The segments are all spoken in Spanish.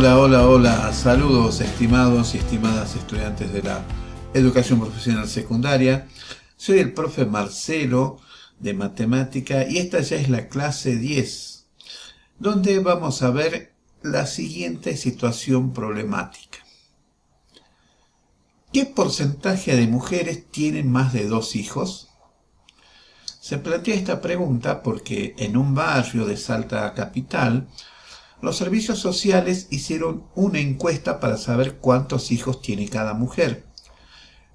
Hola, hola, hola. Saludos, estimados y estimadas estudiantes de la educación profesional secundaria. Soy el profe Marcelo de matemática y esta ya es la clase 10, donde vamos a ver la siguiente situación problemática. ¿Qué porcentaje de mujeres tienen más de 2 hijos? Se plantea esta pregunta porque en un barrio de Salta capital, los servicios sociales hicieron una encuesta para saber cuántos hijos tiene cada mujer.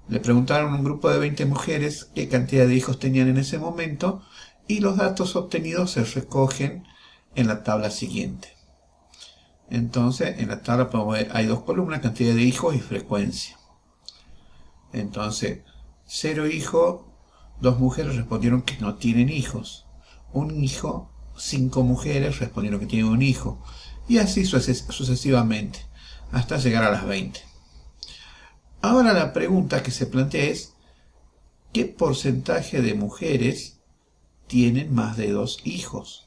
Le preguntaron a un grupo de 20 mujeres qué cantidad de hijos tenían en ese momento y los datos obtenidos se recogen en la tabla siguiente. Entonces, en la tabla podemos ver, hay dos columnas, cantidad de hijos y frecuencia. Entonces, 0 hijos, 2 mujeres respondieron que no tienen hijos. 1 hijo, 5 mujeres respondieron que tienen un hijo. Y así sucesivamente, hasta llegar a las 20. Ahora la pregunta que se plantea es, ¿qué porcentaje de mujeres tienen más de 2 hijos?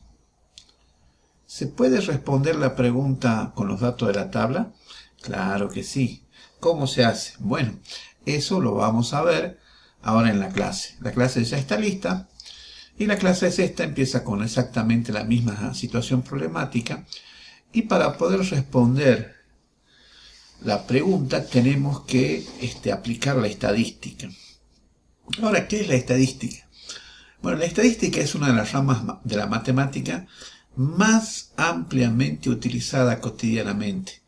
¿Se puede responder la pregunta con los datos de la tabla? Claro que sí. ¿Cómo se hace? Bueno, eso lo vamos a ver ahora en la clase. La clase ya está lista y la clase esta empieza con exactamente la misma situación problemática y para poder responder la pregunta tenemos que aplicar la estadística. Ahora, ¿qué es la estadística? Bueno, la estadística es una de las ramas de la matemática más ampliamente utilizada cotidianamente.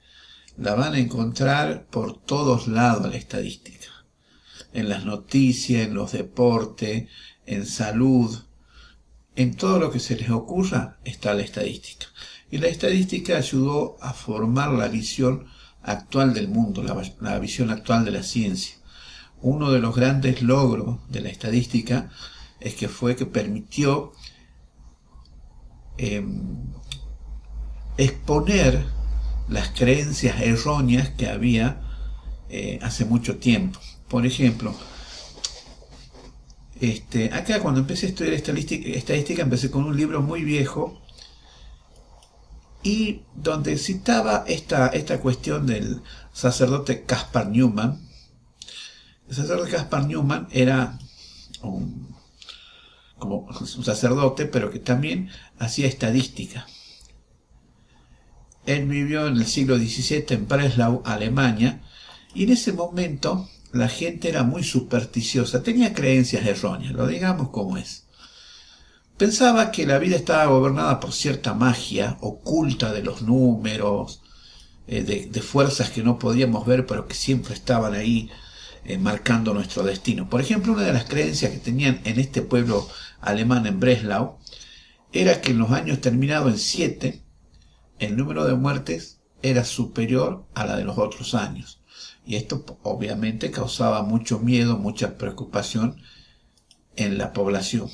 La van a encontrar por todos lados la estadística. En las noticias, en los deportes, en salud, en todo lo que se les ocurra está la estadística. Y la estadística ayudó a formar la visión actual del mundo, la visión actual de la ciencia. Uno de los grandes logros de la estadística es que permitió exponer las creencias erróneas que había hace mucho tiempo. Por ejemplo, acá cuando empecé a estudiar estadística empecé con un libro muy viejo y donde citaba esta cuestión del sacerdote Caspar Newman. El sacerdote Caspar Newman era como un sacerdote, pero que también hacía estadística. Él vivió en el siglo XVII en Breslau, Alemania, y en ese momento la gente era muy supersticiosa, tenía creencias erróneas, lo digamos como es. Pensaba que la vida estaba gobernada por cierta magia oculta de los números, de fuerzas que no podíamos ver, pero que siempre estaban ahí marcando nuestro destino. Por ejemplo, una de las creencias que tenían en este pueblo alemán en Breslau era que en los años terminados en 7, el número de muertes era superior a la de los otros años. Y esto obviamente causaba mucho miedo, mucha preocupación en la población.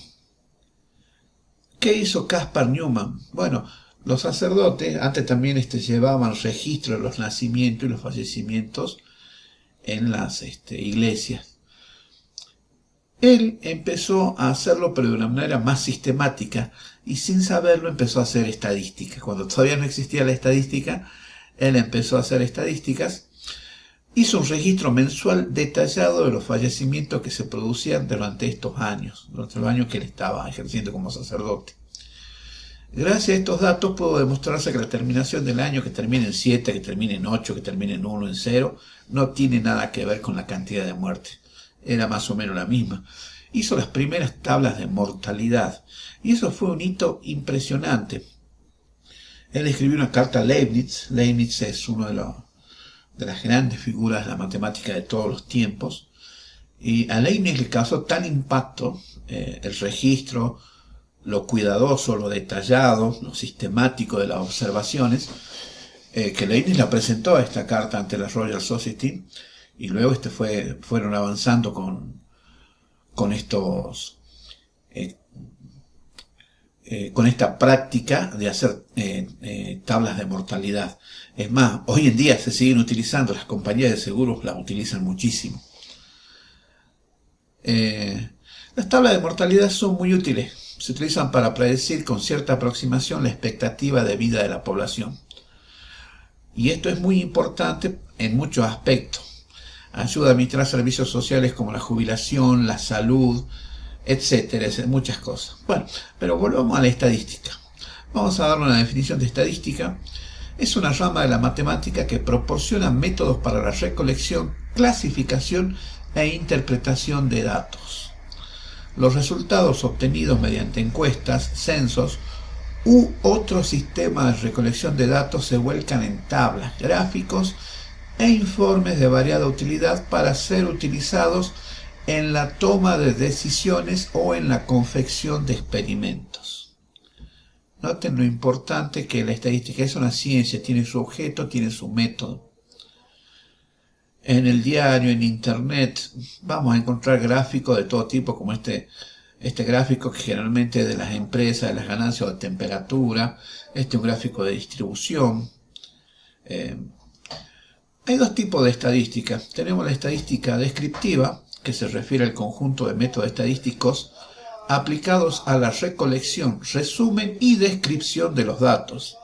¿Qué hizo Caspar Newman? Bueno, los sacerdotes antes también llevaban registro de los nacimientos y los fallecimientos en las iglesias. Él empezó a hacerlo, pero de una manera más sistemática, y sin saberlo empezó a hacer estadísticas. Cuando todavía no existía la estadística, él empezó a hacer estadísticas. Hizo un registro mensual detallado de los fallecimientos que se producían durante estos años, durante los años que él estaba ejerciendo como sacerdote. Gracias a estos datos pudo demostrarse que la terminación del año, que termine en 7, que termine en 8, que termine en 1, en 0, no tiene nada que ver con la cantidad de muertes. Era más o menos la misma. Hizo las primeras tablas de mortalidad y eso fue un hito impresionante. Él escribió una carta a Leibniz. Leibniz es uno de las grandes figuras de la matemática de todos los tiempos, y a Leibniz le causó tal impacto el registro, lo cuidadoso, lo detallado, lo sistemático de las observaciones, que Leibniz la presentó a esta carta ante la Royal Society, y luego fueron avanzando con esta práctica de hacer tablas de mortalidad. Es más, hoy en día se siguen utilizando, las compañías de seguros las utilizan muchísimo. Las tablas de mortalidad son muy útiles, se utilizan para predecir con cierta aproximación la expectativa de vida de la población. Y esto es muy importante en muchos aspectos. Ayuda a administrar servicios sociales como la jubilación, la salud, etcétera, muchas cosas. Bueno, pero volvamos a la estadística. Vamos a dar una definición de estadística. Es una rama de la matemática que proporciona métodos para la recolección, clasificación e interpretación de datos. Los resultados obtenidos mediante encuestas, censos u otros sistemas de recolección de datos se vuelcan en tablas, gráficos e informes de variada utilidad para ser utilizados en la toma de decisiones o en la confección de experimentos. Noten lo importante que la estadística es una ciencia, tiene su objeto, tiene su método. En el diario, en internet, vamos a encontrar gráficos de todo tipo, como este gráfico que generalmente es de las empresas, de las ganancias o de temperatura. Este es un gráfico de distribución. Hay dos tipos de estadística. Tenemos la estadística descriptiva, que se refiere al conjunto de métodos estadísticos aplicados a la recolección, resumen y descripción de los datos,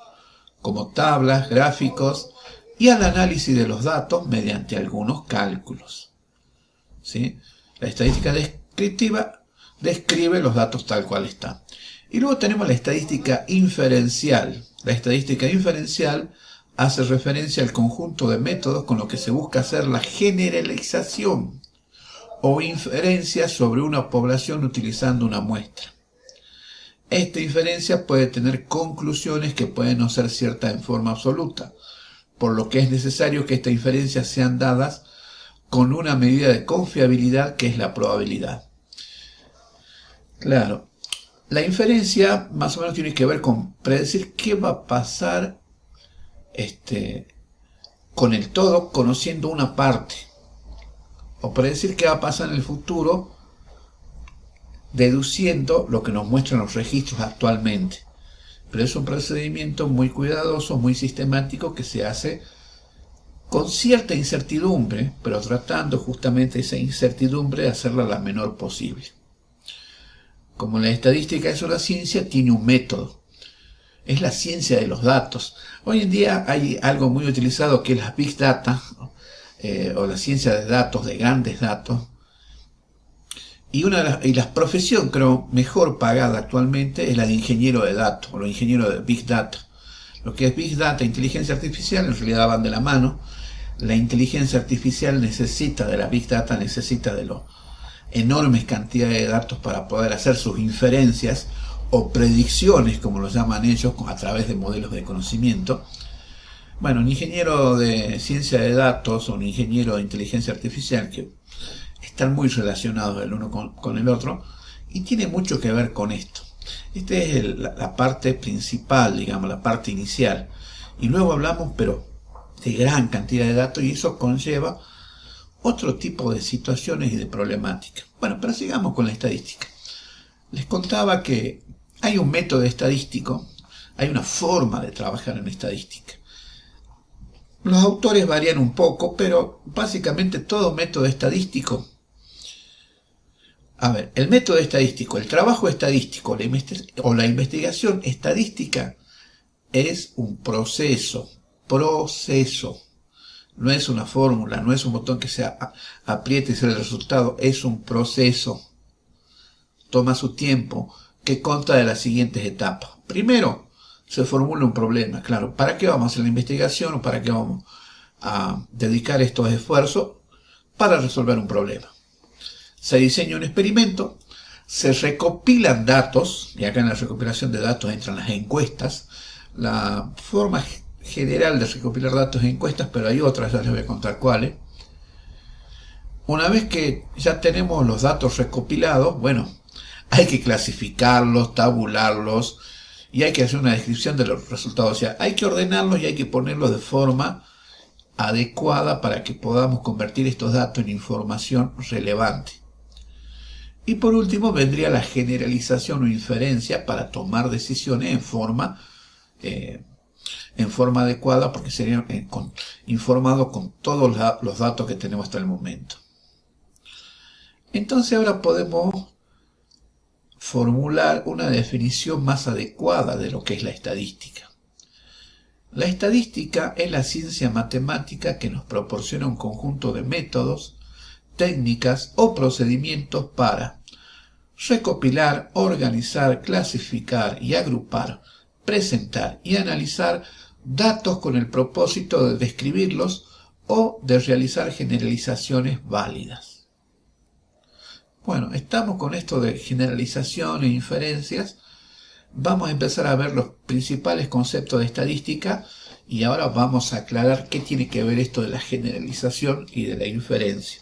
como tablas, gráficos, y al análisis de los datos mediante algunos cálculos. ¿Sí? La estadística descriptiva describe los datos tal cual están. Y luego tenemos la estadística inferencial. La estadística inferencial hace referencia al conjunto de métodos con los que se busca hacer la generalización o inferencia sobre una población utilizando una muestra. Esta inferencia puede tener conclusiones que pueden no ser ciertas en forma absoluta, por lo que es necesario que estas inferencias sean dadas con una medida de confiabilidad que es la probabilidad. Claro, la inferencia más o menos tiene que ver con predecir qué va a pasar con el todo conociendo una parte, o predecir qué va a pasar en el futuro deduciendo lo que nos muestran los registros actualmente. Pero es un procedimiento muy cuidadoso, muy sistemático, que se hace con cierta incertidumbre, pero tratando justamente esa incertidumbre de hacerla la menor posible. Como la estadística es una ciencia, tiene un método. Es la ciencia de los datos. Hoy en día hay algo muy utilizado que es la Big Data, o la ciencia de datos, de grandes datos. Y la profesión, creo, mejor pagada actualmente es la de ingeniero de datos, o los ingenieros de Big Data. Lo que es Big Data e inteligencia artificial en realidad van de la mano. La inteligencia artificial necesita de la Big Data, necesita de las enormes cantidades de datos para poder hacer sus inferencias o predicciones, como lo llaman ellos, a través de modelos de conocimiento. Bueno, un ingeniero de ciencia de datos o un ingeniero de inteligencia artificial, que están muy relacionados el uno con el otro, y tiene mucho que ver con esto. Esta es la parte principal, digamos, la parte inicial. Y luego hablamos, pero de gran cantidad de datos, y eso conlleva otro tipo de situaciones y de problemáticas. Bueno, pero sigamos con la estadística. Les contaba que hay un método estadístico, hay una forma de trabajar en estadística. Los autores varían un poco, pero básicamente todo método estadístico. A ver, el método estadístico, el trabajo estadístico o la investigación estadística es un proceso. No es una fórmula, no es un botón que se apriete y sale el resultado, es un proceso. Toma su tiempo, que consta de las siguientes etapas. Primero, se formula un problema, claro. ¿Para qué vamos a hacer la investigación o para qué vamos a dedicar estos esfuerzos? Para resolver un problema. Se diseña un experimento, se recopilan datos, y acá en la recopilación de datos entran las encuestas. La forma general de recopilar datos en encuestas, pero hay otras, ya les voy a contar cuáles. Una vez que ya tenemos los datos recopilados, bueno, hay que clasificarlos, tabularlos, y hay que hacer una descripción de los resultados. O sea, hay que ordenarlos y hay que ponerlos de forma adecuada para que podamos convertir estos datos en información relevante. Y por último vendría la generalización o inferencia para tomar decisiones en forma adecuada, porque serían informados con todos los datos que tenemos hasta el momento. Entonces ahora podemos formular una definición más adecuada de lo que es la estadística. La estadística es la ciencia matemática que nos proporciona un conjunto de métodos, técnicas o procedimientos para recopilar, organizar, clasificar y agrupar, presentar y analizar datos con el propósito de describirlos o de realizar generalizaciones válidas. Bueno, estamos con esto de generalización e inferencias. Vamos a empezar a ver los principales conceptos de estadística y ahora vamos a aclarar qué tiene que ver esto de la generalización y de la inferencia.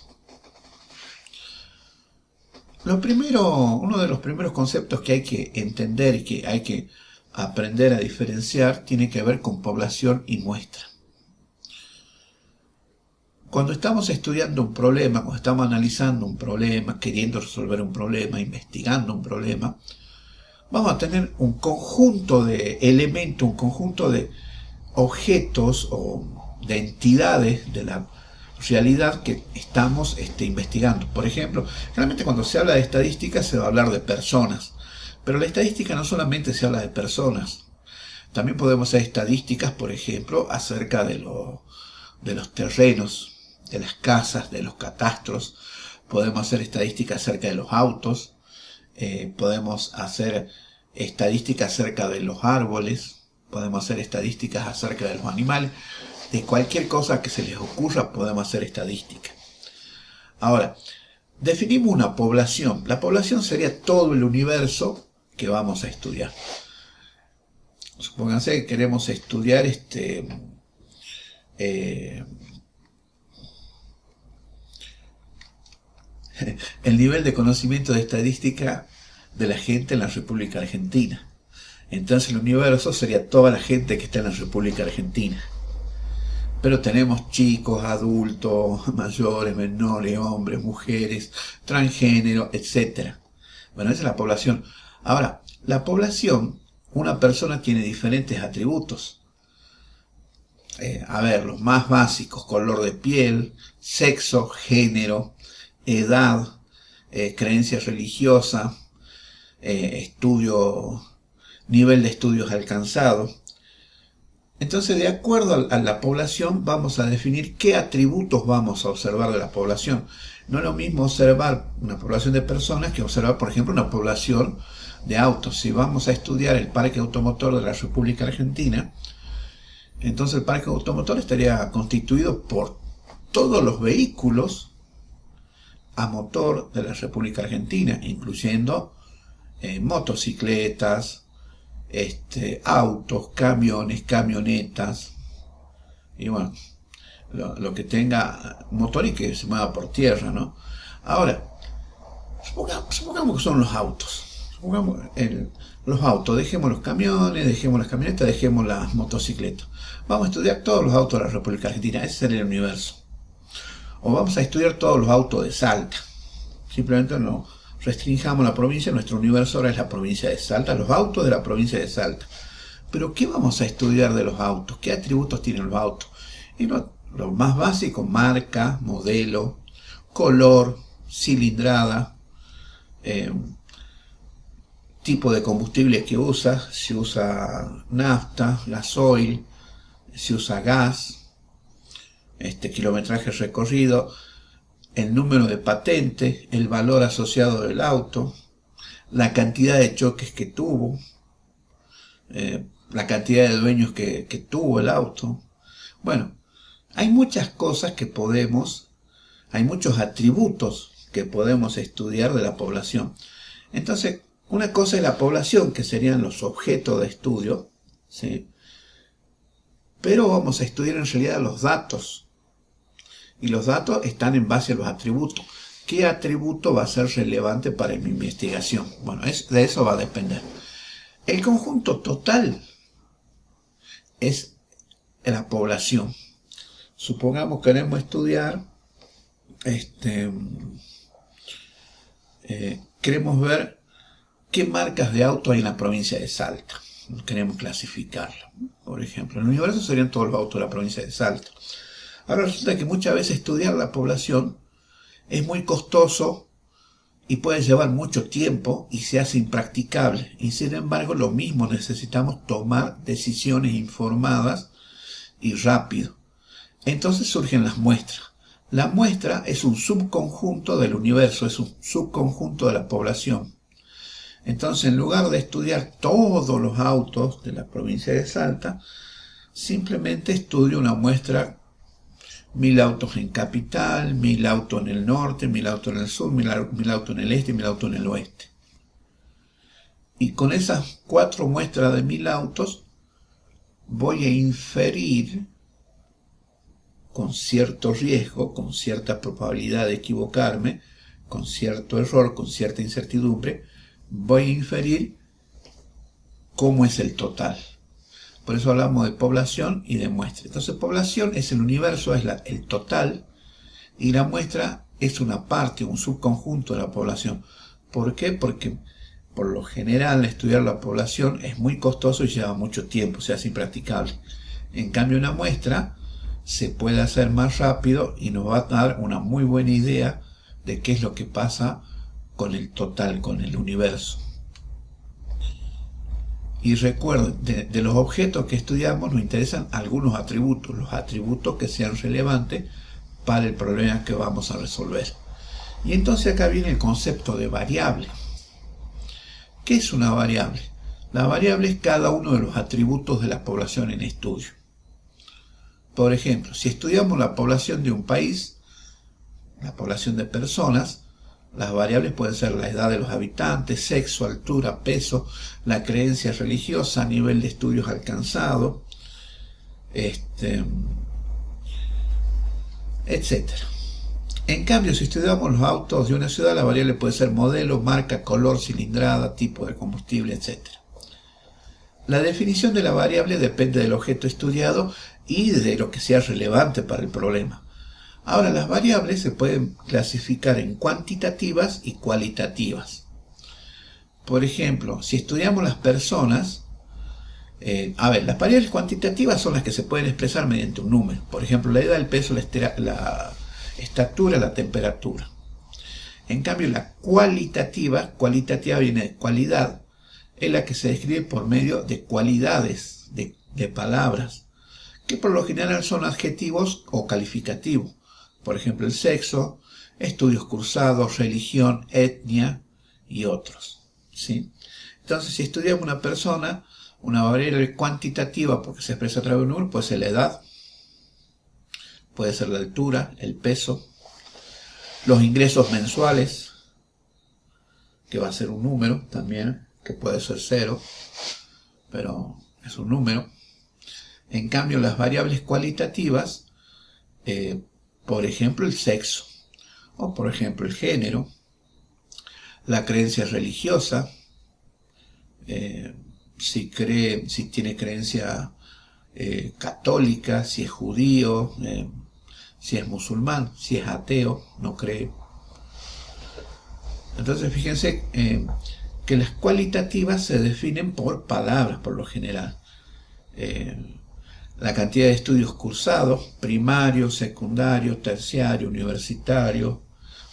Uno de los primeros conceptos que hay que entender y que hay que aprender a diferenciar tiene que ver con población y muestra. Cuando estamos estudiando un problema, cuando estamos analizando un problema, queriendo resolver un problema, investigando un problema, vamos a tener un conjunto de elementos, un conjunto de objetos o de entidades de la realidad que estamos investigando. Por ejemplo, realmente cuando se habla de estadística se va a hablar de personas, pero la estadística no solamente se habla de personas, también podemos hacer estadísticas, por ejemplo, acerca de los terrenos, de las casas, de los catastros. Podemos hacer estadísticas acerca de los autos, podemos hacer estadísticas acerca de los árboles, podemos hacer estadísticas acerca de los animales. De cualquier cosa que se les ocurra podemos hacer estadística. Ahora, definimos una población. La población sería todo el universo que vamos a estudiar. Supónganse que queremos estudiar el nivel de conocimiento de estadística de la gente en la República Argentina. Entonces el universo sería toda la gente que está en la República Argentina. Pero tenemos chicos, adultos, mayores, menores, hombres, mujeres, transgénero, etc. Bueno, esa es la población. Ahora, la población, una persona tiene diferentes atributos. Los más básicos: color de piel, sexo, género, edad, creencia religiosa, nivel de estudios alcanzado. Entonces, de acuerdo a la población, vamos a definir qué atributos vamos a observar de la población. No es lo mismo observar una población de personas que observar, por ejemplo, una población de autos. Si vamos a estudiar el parque automotor de la República Argentina, entonces el parque automotor estaría constituido por todos los vehículos a motor de la República Argentina, incluyendo motocicletas, autos, camiones, camionetas, y bueno, lo que tenga motor y que se mueva por tierra, ¿no? Ahora, supongamos que son los autos. Supongamos los autos, dejemos los camiones, dejemos las camionetas, dejemos las motocicletas. Vamos a estudiar todos los autos de la República Argentina, ese sería el universo. O vamos a estudiar todos los autos de Salta. Simplemente no restringamos la provincia, nuestro universo ahora es la provincia de Salta, los autos de la provincia de Salta. Pero ¿qué vamos a estudiar de los autos? ¿Qué atributos tienen los autos? Y lo más básico: marca, modelo, color, cilindrada, tipo de combustible que usa, si usa nafta, gasoil, si usa gas, kilometraje recorrido, el número de patente, el valor asociado del auto, la cantidad de choques que tuvo, la cantidad de dueños que tuvo el auto. Bueno, hay muchas cosas hay muchos atributos que podemos estudiar de la población. Entonces, una cosa es la población, que serían los objetos de estudio, ¿sí? Pero vamos a estudiar en realidad los datos. Y los datos están en base a los atributos. ¿Qué atributo va a ser relevante para mi investigación? Bueno, de eso va a depender. El conjunto total es la población. Supongamos que queremos estudiar, queremos ver qué marcas de auto hay en la provincia de Salta. Queremos clasificarlo. Por ejemplo, en el universo serían todos los autos de la provincia de Salta. Ahora resulta que muchas veces estudiar la población es muy costoso y puede llevar mucho tiempo y se hace impracticable. Y sin embargo, lo mismo necesitamos tomar decisiones informadas y rápido. Entonces surgen las muestras. La muestra es un subconjunto del universo, es un subconjunto de la población. Entonces, en lugar de estudiar todos los autos de la provincia de Salta, simplemente estudio una muestra, 1000 autos en capital, 1000 autos en el norte, 1000 autos en el sur, 1000 autos en el este y 1000 autos en el oeste. Y con esas 4 muestras de 1000 autos voy a inferir, con cierto riesgo, con cierta probabilidad de equivocarme, con cierto error, con cierta incertidumbre, voy a inferir cómo es el total. Por eso hablamos de población y de muestra. Entonces, población es el universo, es el total, y la muestra es una parte, un subconjunto de la población. ¿Por qué? Porque por lo general estudiar la población es muy costoso y lleva mucho tiempo, o sea, es impracticable. En cambio, una muestra se puede hacer más rápido y nos va a dar una muy buena idea de qué es lo que pasa con el total, con el universo. Y recuerden, de los objetos que estudiamos nos interesan algunos atributos, los atributos que sean relevantes para el problema que vamos a resolver. Y entonces acá viene el concepto de variable. ¿Qué es una variable? La variable es cada uno de los atributos de la población en estudio. Por ejemplo, si estudiamos la población de un país, la población de personas, las variables pueden ser la edad de los habitantes, sexo, altura, peso, la creencia religiosa, nivel de estudios alcanzado, etc. En cambio, si estudiamos los autos de una ciudad, la variable puede ser modelo, marca, color, cilindrada, tipo de combustible, etc. La definición de la variable depende del objeto estudiado y de lo que sea relevante para el problema. Ahora, las variables se pueden clasificar en cuantitativas y cualitativas. Por ejemplo, si estudiamos las personas, las variables cuantitativas son las que se pueden expresar mediante un número. Por ejemplo, la edad, el peso, la estatura, la temperatura. En cambio, la cualitativa viene de cualidad, es la que se describe por medio de cualidades, de palabras, que por lo general son adjetivos o calificativos. Por ejemplo, el sexo, estudios cursados, religión, etnia y otros, ¿sí? Entonces, si estudiamos una persona, una variable cuantitativa, porque se expresa a través de un número, puede ser la edad, puede ser la altura, el peso, los ingresos mensuales, que va a ser un número también, que puede ser 0, pero es un número. En cambio, las variables cualitativas, por ejemplo, el sexo, o por ejemplo, el género, la creencia religiosa, si tiene creencia católica, si es judío, si es musulmán, si es ateo, no cree. Entonces, fíjense que las cualitativas se definen por palabras, por lo general. La cantidad de estudios cursados, primario, secundario, terciario, universitario,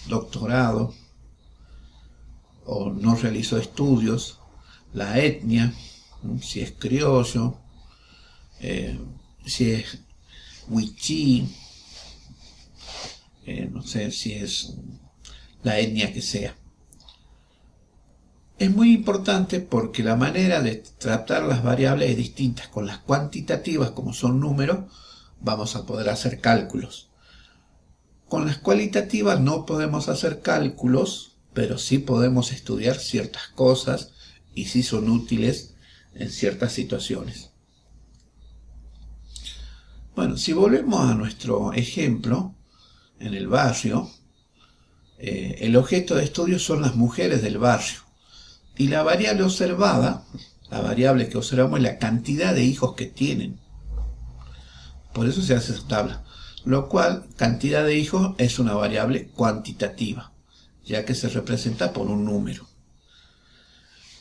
doctorado, o no realizó estudios, la etnia, si es criollo, si es wichí, no sé si es la etnia que sea. Es muy importante porque la manera de tratar las variables es distinta. Con las cuantitativas, como son números, vamos a poder hacer cálculos. Con las cualitativas no podemos hacer cálculos, pero sí podemos estudiar ciertas cosas y sí son útiles en ciertas situaciones. Bueno, si volvemos a nuestro ejemplo, en el barrio, el objeto de estudio son las mujeres del barrio. Y la variable observada, la variable que observamos es la cantidad de hijos que tienen. Por eso se hace esa tabla. Lo cual, cantidad de hijos es una variable cuantitativa, ya que se representa por un número.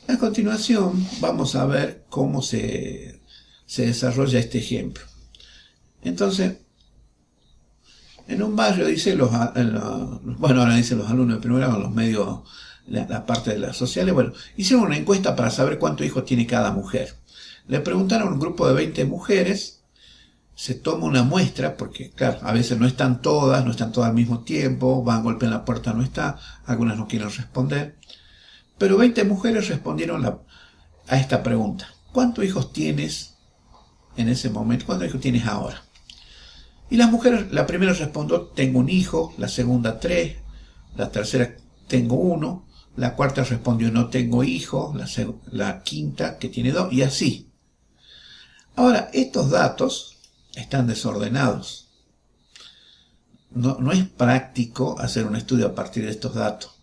A continuación, vamos a ver cómo se desarrolla este ejemplo. Entonces, en un barrio, dice ahora dicen los alumnos de primer grado, los medios, la parte de las sociales, hicieron una encuesta para saber cuántos hijos tiene cada mujer. Le preguntaron a un grupo de 20 mujeres se toma una muestra, porque claro, a veces no están todas al mismo tiempo, van, golpean la puerta, no está, algunas no quieren responder, pero 20 mujeres respondieron a esta pregunta. ¿Cuántos hijos tienes en ese momento? ¿Cuántos hijos tienes ahora? Y las mujeres, la primera respondió, tengo un hijo, la segunda 3, la tercera, tengo 1, la cuarta respondió, no tengo hijo, la quinta, que tiene 2, y así. Ahora, estos datos están desordenados. No es práctico hacer un estudio a partir de estos datos.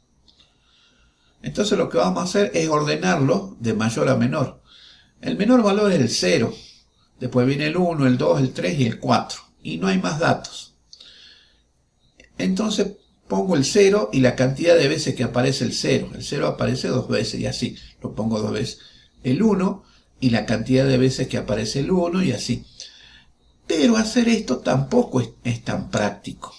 Entonces lo que vamos a hacer es ordenarlo de mayor a menor. El menor valor es el 0. Después viene el 1, el 2, el 3 y el 4. Y no hay más datos. Entonces pongo el 0 y la cantidad de veces que aparece el 0. El 0 aparece 2 veces y así. Lo pongo 2 veces. El 1 y la cantidad de veces que aparece el 1 y así. Pero hacer esto tampoco es tan práctico.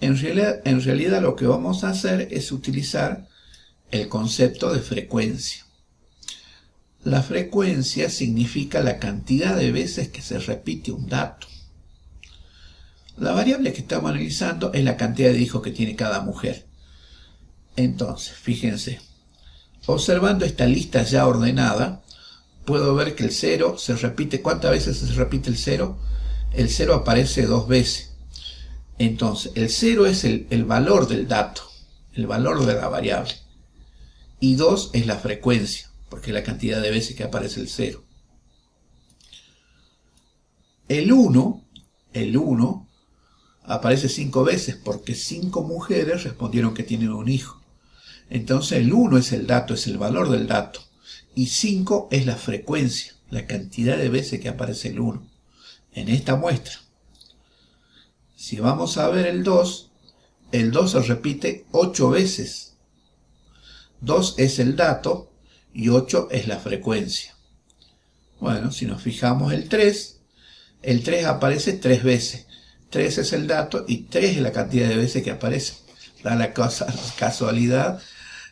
En realidad lo que vamos a hacer es utilizar el concepto de frecuencia. La frecuencia significa la cantidad de veces que se repite un dato. La variable que estamos analizando es la cantidad de hijos que tiene cada mujer. Entonces, fíjense, observando esta lista ya ordenada, puedo ver que el 0 se repite. ¿Cuántas veces se repite el 0? El 0 aparece 2 veces. Entonces, el 0 es el valor del dato, el valor de la variable. Y 2 es la frecuencia, porque es la cantidad de veces que aparece el 0. El 1 aparece 5 veces, porque 5 mujeres respondieron que tienen un hijo. Entonces el 1 es el dato, es el valor del dato. Y 5 es la frecuencia, la cantidad de veces que aparece el 1 en esta muestra. Si vamos a ver el 2 se repite 8 veces. 2 es el dato y 8 es la frecuencia. Bueno, si nos fijamos el 3 aparece 3 veces. 3 es el dato y 3 es la cantidad de veces que aparece. Da la casualidad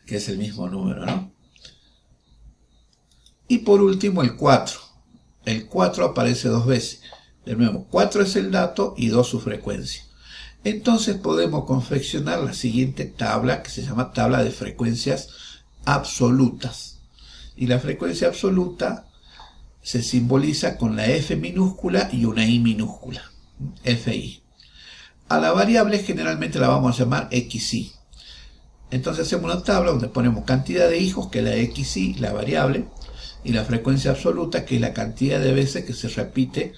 que es el mismo número, ¿no? Y por último el 4. El 4 aparece 2 veces. De nuevo, 4 es el dato y 2 su frecuencia. Entonces podemos confeccionar la siguiente tabla, que se llama tabla de frecuencias absolutas. Y la frecuencia absoluta se simboliza con la F minúscula y una I minúscula. FI. A la variable generalmente la vamos a llamar XI. Entonces hacemos una tabla donde ponemos cantidad de hijos, que es la XI, la variable, y la frecuencia absoluta, que es la cantidad de veces que se repite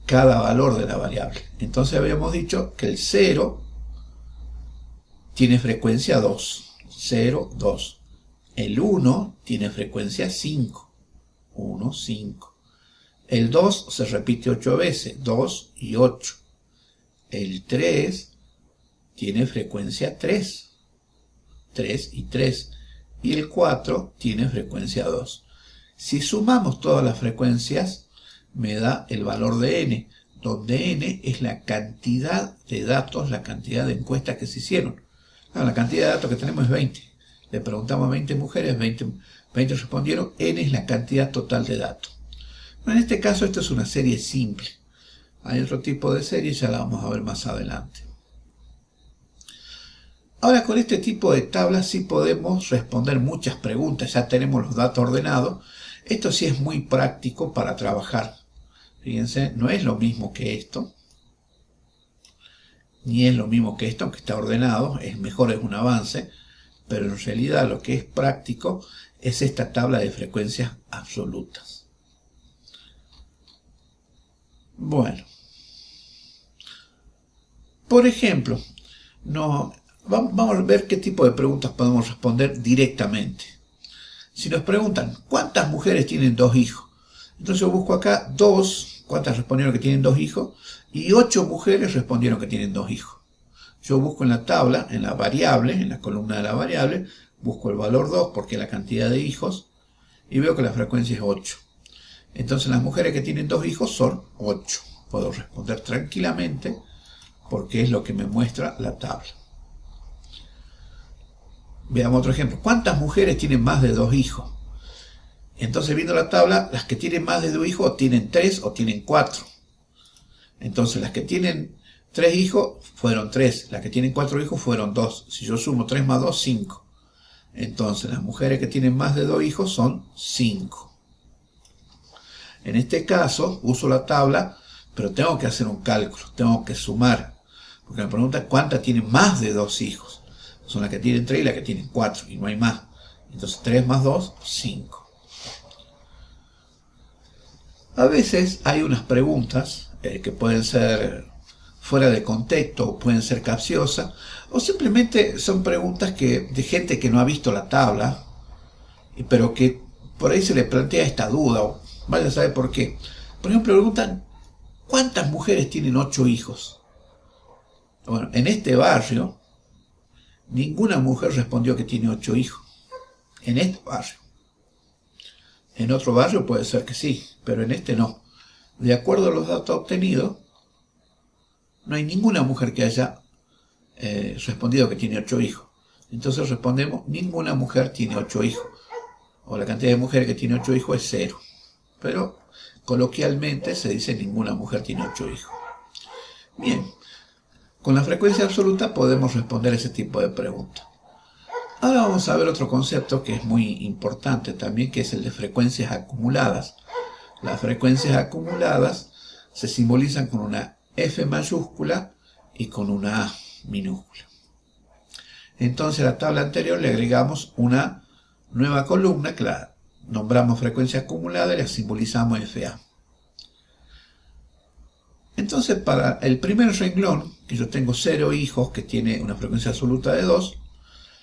cada valor de la variable. Entonces habíamos dicho que el 0 tiene frecuencia 2. 0, 2. El 1 tiene frecuencia 5. 1, 5. El 2 se repite 8 veces. 2 y 8. El 3 tiene frecuencia 3. 3 y 3. Y el 4 tiene frecuencia 2. Si sumamos todas las frecuencias, me da el valor de n, donde n es la cantidad de datos, la cantidad de encuestas que se hicieron. La cantidad de datos que tenemos es 20. Le preguntamos a 20 mujeres, 20 respondieron, n es la cantidad total de datos. En este caso esto es una serie simple. Hay otro tipo de serie, ya la vamos a ver más adelante. Ahora con este tipo de tablas sí podemos responder muchas preguntas, ya tenemos los datos ordenados. Esto sí es muy práctico para trabajar. Fíjense, no es lo mismo que esto, ni es lo mismo que esto, aunque está ordenado, es mejor, es un avance, pero en realidad lo que es práctico es esta tabla de frecuencias absolutas. Bueno, por ejemplo, vamos a ver qué tipo de preguntas podemos responder directamente. Si nos preguntan, ¿cuántas mujeres tienen 2 hijos? Entonces yo busco acá 2, ¿cuántas respondieron que tienen 2 hijos? Y 8 mujeres respondieron que tienen 2 hijos. Yo busco en la tabla, en la variable, en la columna de la variable, busco el valor 2 porque es la cantidad de hijos, y veo que la frecuencia es 8. Entonces las mujeres que tienen 2 hijos son 8. Puedo responder tranquilamente porque es lo que me muestra la tabla. Veamos otro ejemplo. ¿Cuántas mujeres tienen más de 2 hijos? Entonces, viendo la tabla, las que tienen más de 2 hijos o tienen 3 o tienen 4. Entonces las que tienen 3 hijos fueron 3, las que tienen 4 hijos fueron 2. Si yo sumo 3 más 2, 5. Entonces las mujeres que tienen más de 2 hijos son 5. En este caso uso la tabla, pero tengo que hacer un cálculo, tengo que sumar. Porque me preguntan cuántas tienen más de 2 hijos. Son las que tienen 3 y las que tienen 4, y no hay más. Entonces 3 más 2, 5. A veces hay unas preguntas que pueden ser fuera de contexto o pueden ser capciosas, o simplemente son preguntas de gente que no ha visto la tabla, pero que por ahí se le plantea esta duda, o vaya a saber por qué. Por ejemplo, preguntan, ¿cuántas mujeres tienen 8 hijos? Bueno, en este barrio, ninguna mujer respondió que tiene 8 hijos. En este barrio. En otro barrio puede ser que sí, pero en este no. De acuerdo a los datos obtenidos, no hay ninguna mujer que haya respondido que tiene 8 hijos. Entonces respondemos, ninguna mujer tiene 8 hijos. O la cantidad de mujeres que tiene 8 hijos es 0. Pero coloquialmente se dice ninguna mujer tiene 8 hijos. Bien, con la frecuencia absoluta podemos responder ese tipo de preguntas. Ahora vamos a ver otro concepto que es muy importante también, que es el de frecuencias acumuladas. Las frecuencias acumuladas se simbolizan con una F mayúscula y con una A minúscula. Entonces a la tabla anterior le agregamos una nueva columna que la nombramos frecuencia acumulada y la simbolizamos FA. Entonces para el primer renglón, que yo tengo 0 hijos, que tiene una frecuencia absoluta de 2,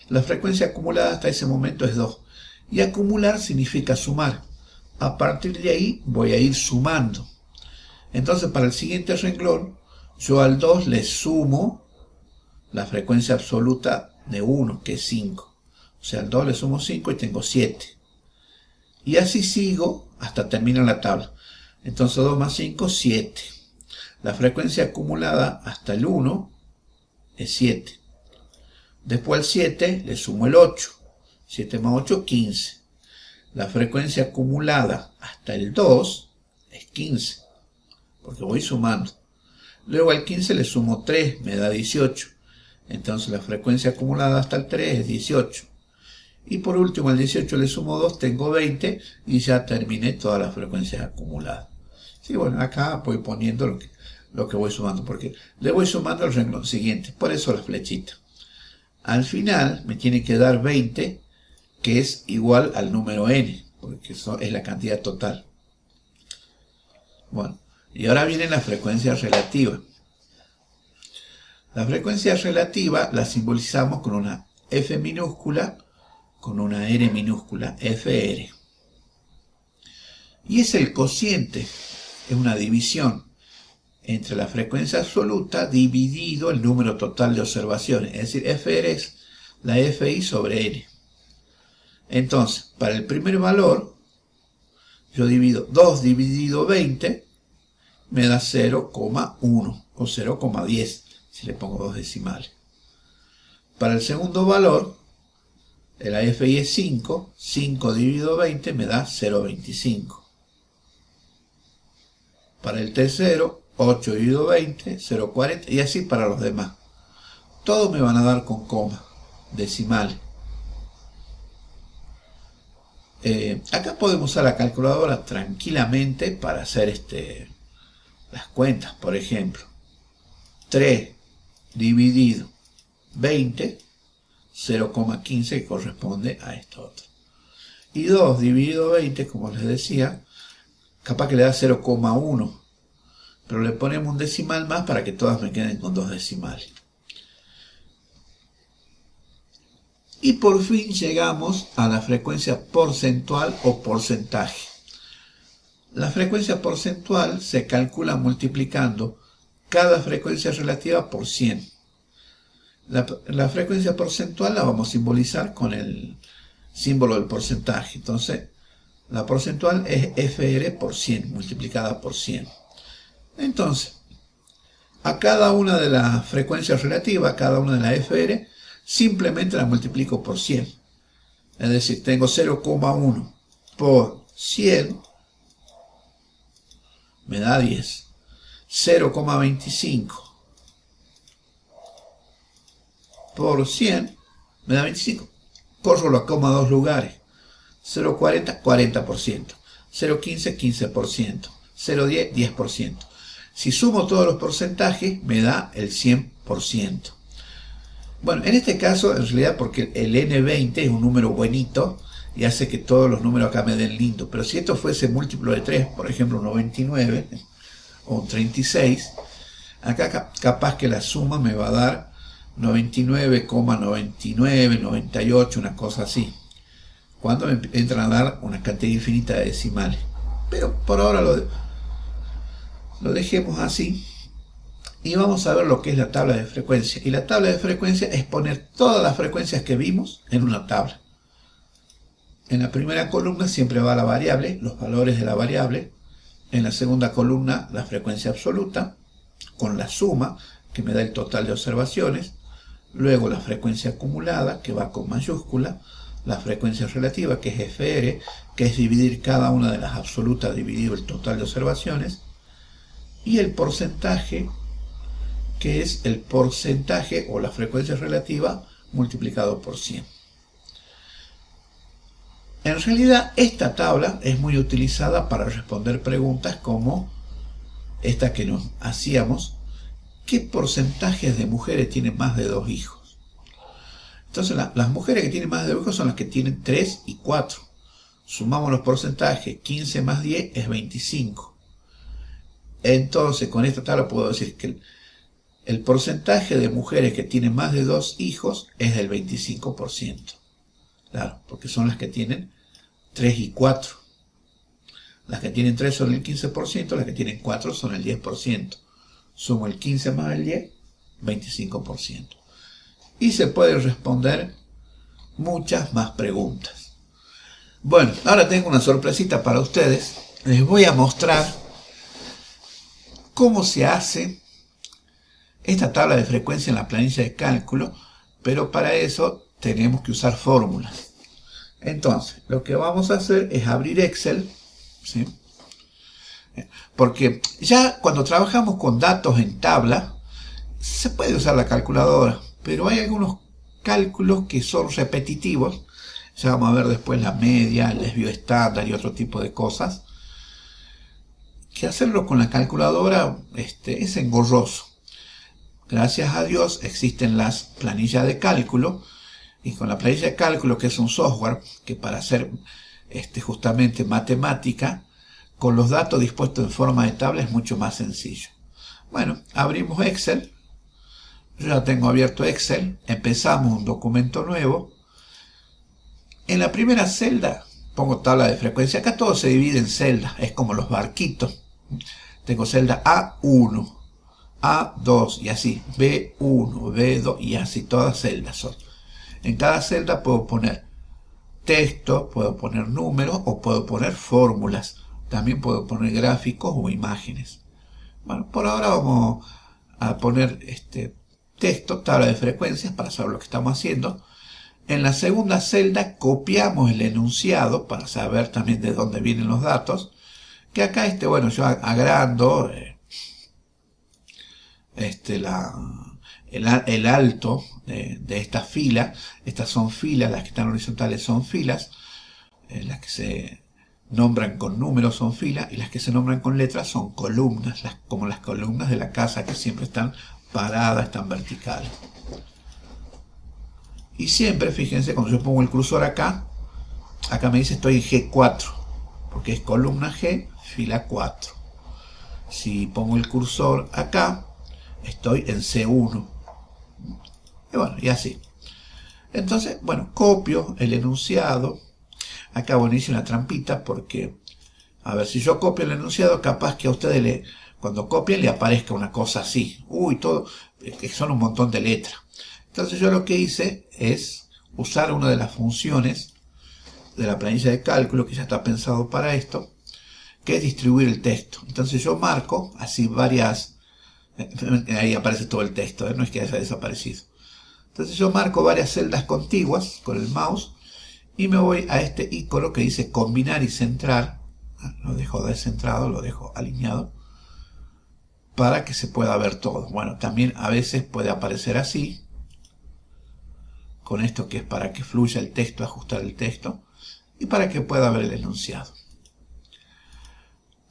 la frecuencia acumulada hasta ese momento es 2. Y acumular significa sumar. A partir de ahí voy a ir sumando. Entonces para el siguiente renglón, yo al 2 le sumo la frecuencia absoluta de 1, que es 5. O sea, al 2 le sumo 5 y tengo 7. Y así sigo hasta terminar la tabla. Entonces 2 más 5, 7. La frecuencia acumulada hasta el 1 es 7. Después al 7 le sumo el 8. 7 más 8, 15. La frecuencia acumulada hasta el 2 es 15. Porque voy sumando. Luego al 15 le sumo 3, me da 18. Entonces la frecuencia acumulada hasta el 3 es 18. Y por último al 18 le sumo 2, tengo 20 y ya terminé todas las frecuencias acumuladas. Sí, bueno, acá voy poniendo lo que voy sumando, porque le voy sumando al renglón siguiente, por eso la flechita. Al final me tiene que dar 20, que es igual al número n, porque eso es la cantidad total. Bueno, y ahora viene la frecuencia relativa. La frecuencia relativa la simbolizamos con una F minúscula, con una R minúscula, FR. Y es el cociente, es una división entre la frecuencia absoluta dividido el número total de observaciones. Es decir, FR es la FI sobre N. Entonces, para el primer valor, yo divido 2 dividido 20, me da 0,1 o 0,10, si le pongo 2 decimales. Para el segundo valor, la FI es 5, 5 dividido 20 me da 0,25. Para el tercero, 8 dividido 20, 0,40 y así para los demás. Todos me van a dar con coma, decimales. Acá podemos usar la calculadora tranquilamente para hacer las cuentas. Por ejemplo, 3 dividido 20, 0,15 que corresponde a esto otro. Y 2 dividido 20, como les decía, capaz que le da 0,1. Pero le ponemos un decimal más para que todas me queden con 2 decimales. Y por fin llegamos a la frecuencia porcentual o porcentaje. La frecuencia porcentual se calcula multiplicando cada frecuencia relativa por 100. La frecuencia porcentual la vamos a simbolizar con el símbolo del porcentaje. Entonces, la porcentual es FR por 100, multiplicada por 100. Entonces, a cada una de las frecuencias relativas, a cada una de las FR, simplemente la multiplico por 100. Es decir, tengo 0,1 por 100, me da 10. 0,25 por 100 me da 25. Corro la coma a dos lugares. 0,40, 40%. 0,15, 15%. 0,10, 10%. Si sumo todos los porcentajes, me da el 100%. Bueno, en este caso, en realidad, porque el N20 es un número buenito y hace que todos los números acá me den lindo. Pero si esto fuese múltiplo de 3, por ejemplo, un 99 o un 36, acá capaz que la suma me va a dar 99,99, 98, una cosa así. Cuando me entran a dar una cantidad infinita de decimales. Pero por ahora lo dejemos así. Y vamos a ver lo que es la tabla de frecuencia. Y la tabla de frecuencia es poner todas las frecuencias que vimos en una tabla. En la primera columna siempre va la variable, los valores de la variable. En la segunda columna la frecuencia absoluta, con la suma, que me da el total de observaciones. Luego la frecuencia acumulada, que va con mayúscula. La frecuencia relativa, que es FR, que es dividir cada una de las absolutas dividido el total de observaciones. Y el porcentaje, que es el porcentaje o la frecuencia relativa multiplicado por 100. En realidad esta tabla es muy utilizada para responder preguntas como esta que nos hacíamos: ¿qué porcentajes de mujeres tienen más de 2 hijos? Entonces las mujeres que tienen más de 2 hijos son las que tienen 3 y 4. Sumamos los porcentajes, 15 más 10 es 25. Entonces con esta tabla puedo decir que el porcentaje de mujeres que tienen más de 2 hijos es del 25%. Claro, porque son las que tienen 3 y 4. Las que tienen 3 son el 15%, las que tienen 4 son el 10%. Sumo el 15 más el 10, 25%. Y se puede responder muchas más preguntas. Bueno, ahora tengo una sorpresita para ustedes. Les voy a mostrar cómo se hace esta tabla de frecuencia en la planilla de cálculo, pero para eso tenemos que usar fórmulas. Entonces, lo que vamos a hacer es abrir Excel, ¿sí? Porque ya cuando trabajamos con datos en tabla, se puede usar la calculadora, pero hay algunos cálculos que son repetitivos. Ya vamos a ver después la media, el desvío estándar y otro tipo de cosas, que hacerlo con la calculadora es engorroso. Gracias a Dios existen las planillas de cálculo, y con la planilla de cálculo, que es un software que para hacer justamente matemática, con los datos dispuestos en forma de tabla es mucho más sencillo. Bueno, abrimos Excel. Yo ya tengo abierto Excel. Empezamos un documento nuevo. En la primera celda pongo tabla de frecuencia. Acá todo se divide en celdas, es como los barquitos. Tengo celda A1, A2 y así, B1, B2 y así, todas celdas son. En cada celda puedo poner texto, puedo poner números o puedo poner fórmulas. También puedo poner gráficos o imágenes. Bueno, por ahora vamos a poner texto, tabla de frecuencias, para saber lo que estamos haciendo. En la segunda celda copiamos el enunciado para saber también de dónde vienen los datos. Que acá, bueno, yo agrando el alto de esta fila. Estas son filas, las que están horizontales son filas, las que se nombran con números son filas, y las que se nombran con letras son columnas, como las columnas de la casa, que siempre están paradas, están verticales. Y siempre, fíjense, cuando yo pongo el cursor acá me dice estoy en G4, porque es columna G, fila 4. Si pongo el cursor acá, estoy en C1. Y bueno, y así. Entonces, bueno, copio el enunciado. Acá, bueno, hice una trampita porque, a ver, si yo copio el enunciado, capaz que a ustedes cuando copien le aparezca una cosa así. Uy, todo, que son un montón de letras. Entonces yo lo que hice es usar una de las funciones de la planilla de cálculo, que ya está pensado para esto, que es distribuir el texto. Entonces yo marco así varias, ahí aparece todo el texto, no es que haya desaparecido. Entonces yo marco varias celdas contiguas con el mouse y me voy a este icono que dice combinar y centrar. Lo dejo descentrado, lo dejo alineado. para que se pueda ver todo. Bueno, también a veces puede aparecer así, con esto que es para que fluya el texto, ajustar el texto, y para que pueda ver el enunciado.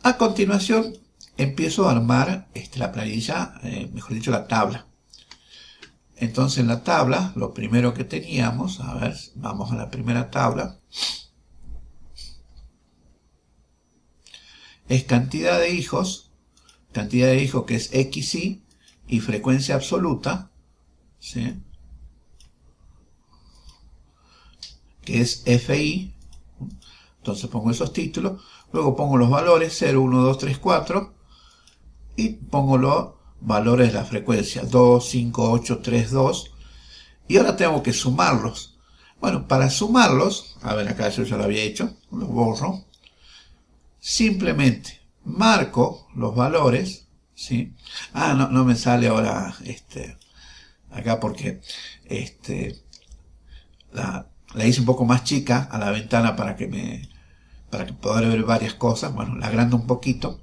A continuación, empiezo a armar la planilla, mejor dicho, la tabla. Entonces en la tabla, lo primero que teníamos, a ver, vamos a la primera tabla, es cantidad de hijos que es XY, y frecuencia absoluta, ¿sí?, que es FI. Entonces pongo esos títulos, luego pongo los valores 0, 1, 2, 3, 4, y pongo los valores de la frecuencia 2, 5, 8, 3, 2, y ahora tengo que sumarlos. Bueno, para sumarlos, a ver, acá yo ya lo había hecho, los borro, simplemente marco los valores, ¿sí? No me sale ahora acá porque la hice un poco más chica a la ventana para que poder ver varias cosas. Bueno, la agrando un poquito.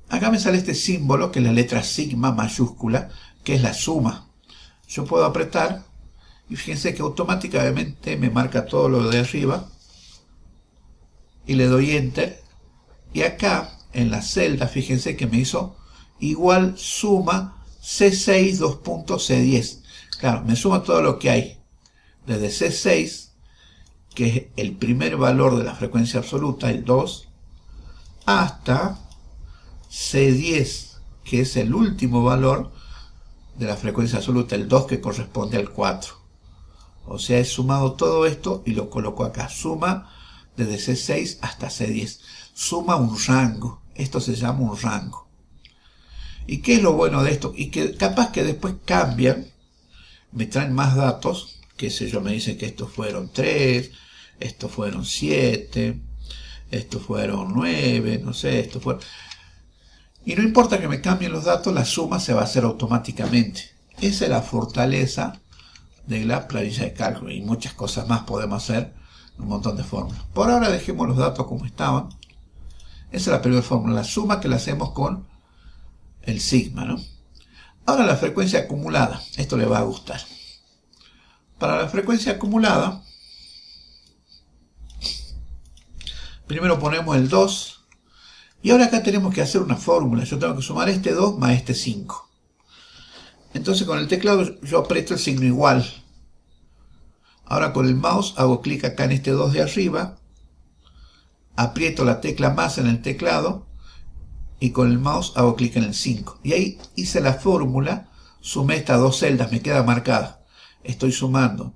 Acá me sale este símbolo, que es la letra sigma mayúscula, que es la suma. Yo puedo apretar y fíjense que automáticamente me marca todo lo de arriba, y le doy enter, y acá en la celda fíjense que me hizo igual suma C6 2.C10. Claro, me suma todo lo que hay desde C6, que es el primer valor de la frecuencia absoluta, el 2, hasta C10, que es el último valor de la frecuencia absoluta, el 2, que corresponde al 4. O sea, he sumado todo esto y lo coloco acá. Suma desde C6 hasta C10. Suma un rango. Esto se llama un rango. ¿Y qué es lo bueno de esto? Y que capaz que después cambian, me traen más datos, qué sé yo, me dicen que estos fueron 3, estos fueron 7, estos fueron 9, no sé, estos fueron... Y no importa que me cambien los datos, la suma se va a hacer automáticamente. Esa es la fortaleza de la planilla de cálculo, y muchas cosas más podemos hacer, un montón de fórmulas. Por ahora dejemos los datos como estaban. Esa es la primera fórmula, la suma, que la hacemos con el sigma, ¿no? Ahora la frecuencia acumulada, esto le va a gustar. Para la frecuencia acumulada, primero ponemos el 2, y ahora acá tenemos que hacer una fórmula. Yo tengo que sumar este 2 más este 5. Entonces con el teclado yo aprieto el signo igual. Ahora con el mouse hago clic acá en este 2 de arriba, aprieto la tecla más en el teclado, y con el mouse hago clic en el 5. Y ahí hice la fórmula, sumé estas dos celdas, me queda marcada. Estoy sumando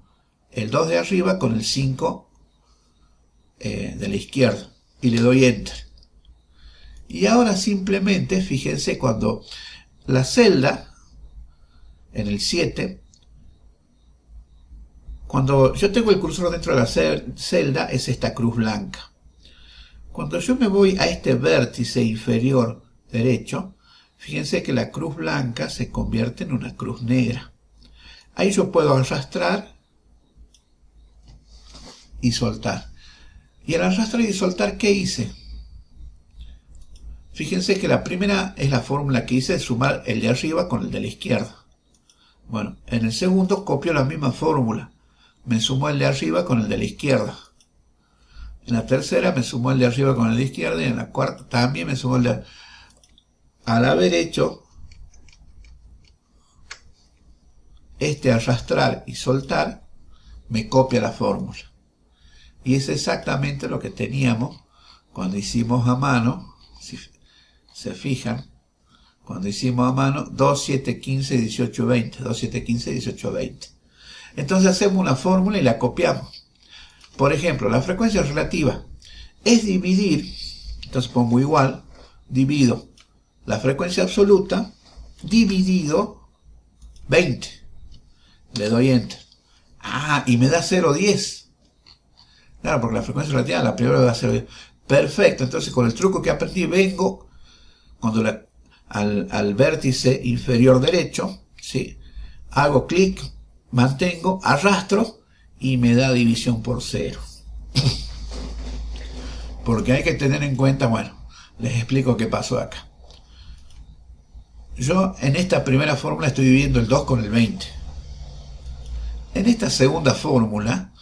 el 2 de arriba con el 5 de la izquierda, y le doy enter. Y ahora simplemente, fíjense, cuando la celda, en el 7, cuando yo tengo el cursor dentro de la celda, es esta cruz blanca. Cuando yo me voy a este vértice inferior derecho, fíjense que la cruz blanca se convierte en una cruz negra. Ahí yo puedo arrastrar y soltar. Y al arrastrar y soltar, ¿qué hice? Fíjense que la primera es la fórmula que hice de sumar el de arriba con el de la izquierda. Bueno, en el segundo copio la misma fórmula. Me sumó el de arriba con el de la izquierda. En la tercera me sumó el de arriba con el de la izquierda, y en la cuarta también me sumó el de... Al haber hecho arrastrar y soltar, me copia la fórmula. Y es exactamente lo que teníamos cuando hicimos a mano. Si se fijan, cuando hicimos a mano 2, 7, 15, 18, 20. 2, 7, 15, 18, 20. Entonces hacemos una fórmula y la copiamos. Por ejemplo, la frecuencia relativa es dividir, entonces pongo igual, divido la frecuencia absoluta dividido 20. Le doy enter. Y me da 0,10. Claro, porque la frecuencia relativa, la primera va a ser 0,10. Perfecto, entonces con el truco que aprendí, vengo cuando al vértice inferior derecho, ¿sí?, hago clic, mantengo, arrastro y me da división por 0. Porque hay que tener en cuenta, bueno, les explico qué pasó acá. yo en esta primera fórmula estoy dividiendo el 2 con el 20. En esta segunda fórmula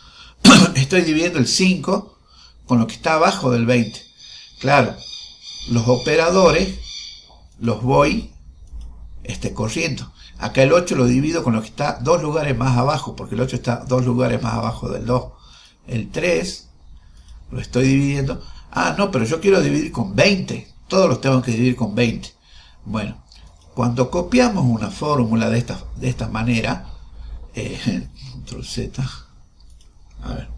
estoy dividiendo el 5 con lo que está abajo del 20. Claro, los operadores los voy corriendo. Acá el 8 lo divido con lo que está 2 lugares más abajo, porque el 8 está 2 lugares más abajo del 2. El 3 lo estoy dividiendo. Ah, no, pero yo quiero dividir con 20. Todos los tengo que dividir con 20. Bueno, cuando copiamos una fórmula de esta manera, Control Z, a ver.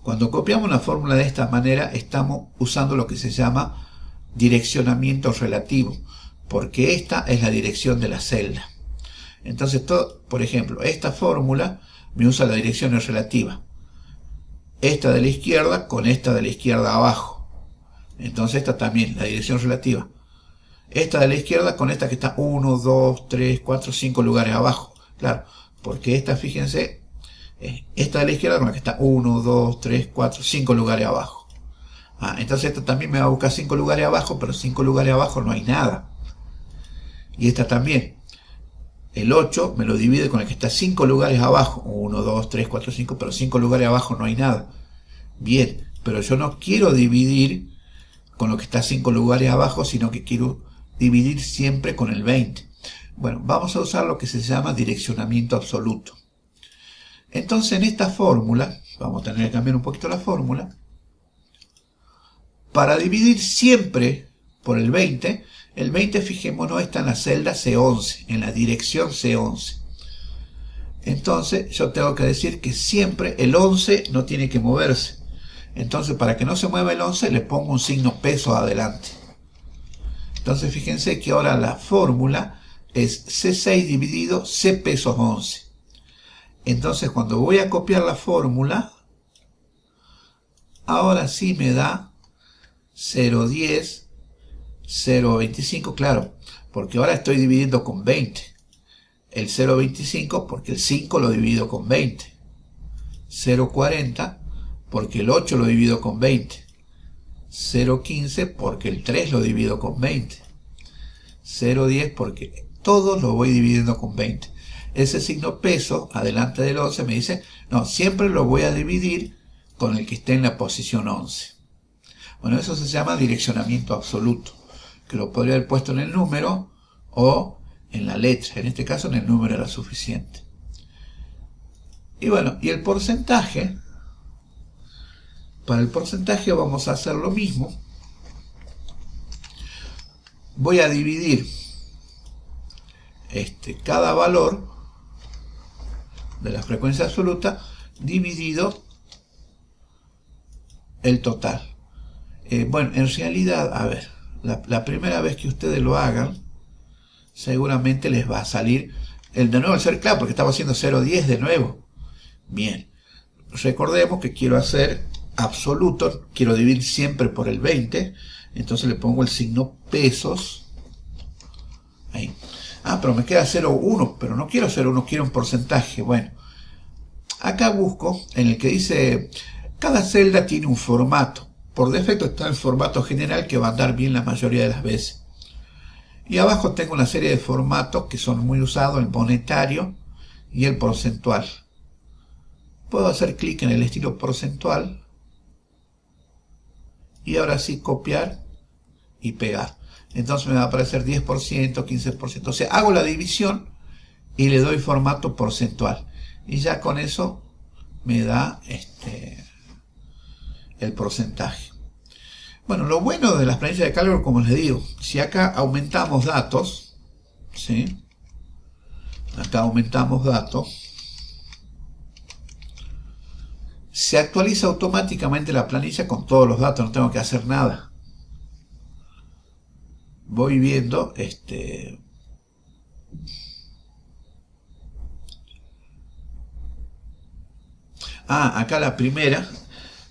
Cuando copiamos una fórmula de esta manera, estamos usando lo que se llama direccionamiento relativo, porque esta es la dirección de la celda. Entonces, por ejemplo, esta fórmula me usa la dirección relativa. Esta de la izquierda con esta de la izquierda abajo. Entonces esta también, la dirección relativa. Esta de la izquierda con esta que está 1, 2, 3, 4, 5 lugares abajo. Claro, porque esta, fíjense, esta de la izquierda con la que está 1, 2, 3, 4, 5 lugares abajo. Entonces esta también me va a buscar 5 lugares abajo, pero 5 lugares abajo no hay nada. Y esta también. El 8 me lo divide con el que está 5 lugares abajo. 1, 2, 3, 4, 5, pero 5 lugares abajo no hay nada. Bien, pero yo no quiero dividir con lo que está 5 lugares abajo, sino que quiero dividir siempre con el 20. Bueno, vamos a usar lo que se llama direccionamiento absoluto. Entonces en esta fórmula, vamos a tener que cambiar un poquito la fórmula. Para dividir siempre por el 20 fijémonos está en la celda C11, en la dirección C11. Entonces yo tengo que decir que siempre el 11 no tiene que moverse. Entonces para que no se mueva el 11 le pongo un signo peso adelante. Entonces fíjense que ahora la fórmula es C6 dividido C pesos 11. Entonces cuando voy a copiar la fórmula, ahora sí me da 0,10, 0,25, claro, porque ahora estoy dividiendo con 20. El 0,25 porque el 5 lo divido con 20. 0,40 porque el 8 lo divido con 20. 0,15 porque el 3 lo divido con 20. 0,10 porque todos lo voy dividiendo con 20. Ese signo peso adelante del 11 me dice, no, siempre lo voy a dividir con el que esté en la posición 11. Bueno, eso se llama direccionamiento absoluto, que lo podría haber puesto en el número o en la letra. En este caso en el número era suficiente. Y bueno, y el porcentaje, para el porcentaje vamos a hacer lo mismo. Voy a dividir cada valor de la frecuencia absoluta dividido el total. Bueno, en realidad, a ver, la primera vez que ustedes lo hagan, seguramente les va a salir de nuevo el ser claro, porque estaba haciendo 0,10 de nuevo. Bien, recordemos que quiero hacer absoluto, quiero dividir siempre por el 20, entonces le pongo el signo pesos. Ahí. Pero me queda 0,1, pero no quiero 0,1, quiero un porcentaje. Bueno, acá busco en el que dice, cada celda tiene un formato. Por defecto está el formato general que va a andar bien la mayoría de las veces. Y abajo tengo una serie de formatos que son muy usados, el monetario y el porcentual. Puedo hacer clic en el estilo porcentual y ahora sí copiar y pegar. Entonces me va a aparecer 10%, 15%. O sea, hago la división y le doy formato porcentual. Y ya con eso me da el porcentaje. Bueno, lo bueno de las planillas de cálculo, como les digo, si acá aumentamos datos, ¿sí? Acá aumentamos datos, se actualiza automáticamente la planilla con todos los datos, no tengo que hacer nada. Voy viendo acá la primera,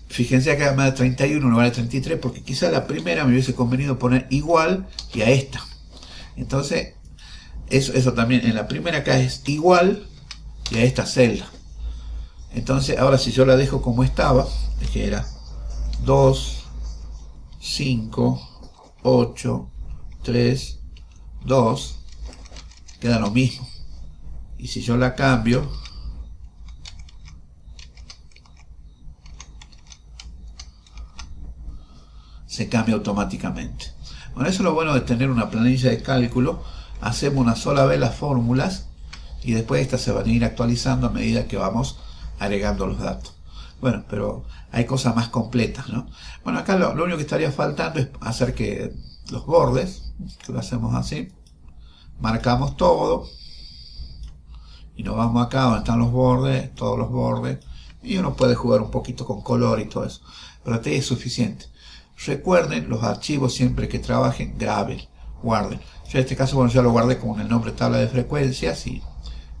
fíjense acá me da 31 en lugar de 33, porque quizá la primera me hubiese convenido poner igual que a esta. Entonces eso también, en la primera acá es igual que a esta celda. Entonces ahora si yo la dejo como estaba, que era 2, 5, 8, 3, 2, queda lo mismo. Y si yo la cambio, se cambia automáticamente. Bueno, eso es lo bueno de tener una planilla de cálculo. Hacemos una sola vez las fórmulas y después estas se van a ir actualizando a medida que vamos agregando los datos. Bueno, pero hay cosas más completas, ¿no? Bueno, acá lo único que estaría faltando es hacer que los bordes, que lo hacemos así, marcamos todo y nos vamos acá donde están los bordes, todos los bordes, y uno puede jugar un poquito con color y todo eso, pero hasta ahí es suficiente. Recuerden, los archivos siempre que trabajen, graben, guarden. Yo en este caso, bueno, ya lo guardé con el nombre tabla de frecuencias y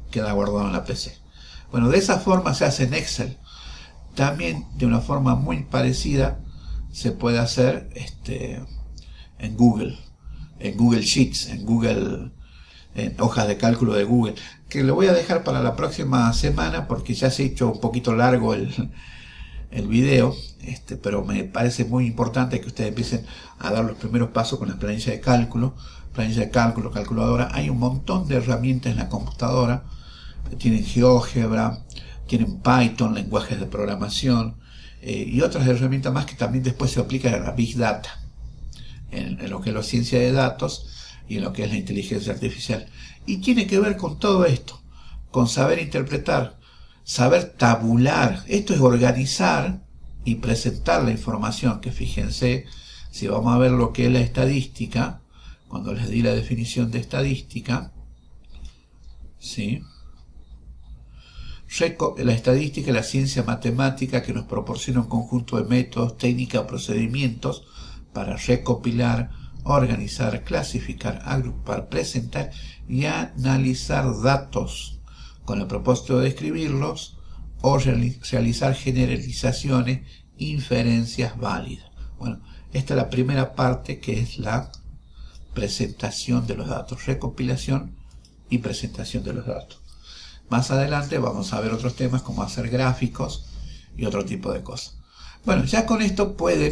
queda guardado en la PC. Bueno, de esa forma se hace en Excel. También de una forma muy parecida se puede hacer en Google Sheets, en hojas de cálculo de Google, que lo voy a dejar para la próxima semana porque ya se ha hecho un poquito largo el video, pero me parece muy importante que ustedes empiecen a dar los primeros pasos con la planilla de cálculo, calculadora. Hay un montón de herramientas en la computadora, tienen GeoGebra, tienen Python, lenguajes de programación, y otras herramientas más que también después se aplican a la Big Data, en lo que es la ciencia de datos y en lo que es la inteligencia artificial. Y tiene que ver con todo esto, con saber interpretar, saber tabular. Esto es organizar y presentar la información, que fíjense, si vamos a ver lo que es la estadística, cuando les di la definición de estadística, ¿sí? La estadística es la ciencia matemática que nos proporciona un conjunto de métodos, técnicas o procedimientos para recopilar, organizar, clasificar, agrupar, presentar y analizar datos con el propósito de describirlos o realizar generalizaciones, inferencias válidas. Bueno, esta es la primera parte, que es la presentación de los datos, recopilación y presentación de los datos. Más adelante vamos a ver otros temas como hacer gráficos y otro tipo de cosas. Bueno, ya con esto pueden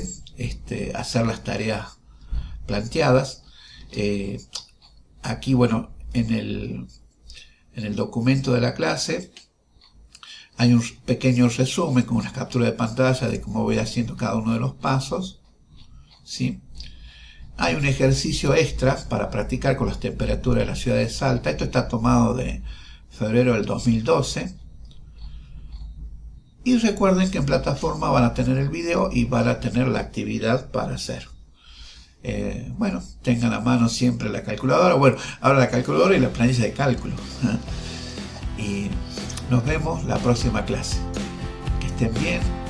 hacer las tareas planteadas. Aquí, bueno, en el documento de la clase hay un pequeño resumen con una captura de pantalla de cómo voy haciendo cada uno de los pasos, ¿sí? Hay un ejercicio extra para practicar con las temperaturas de la ciudad de Salta. Esto está tomado de febrero del 2012. Y recuerden que en plataforma van a tener el video y van a tener la actividad para hacer. Bueno, tengan a mano siempre la calculadora. Bueno, ahora la calculadora y la planilla de cálculo. Y nos vemos la próxima clase. Que estén bien.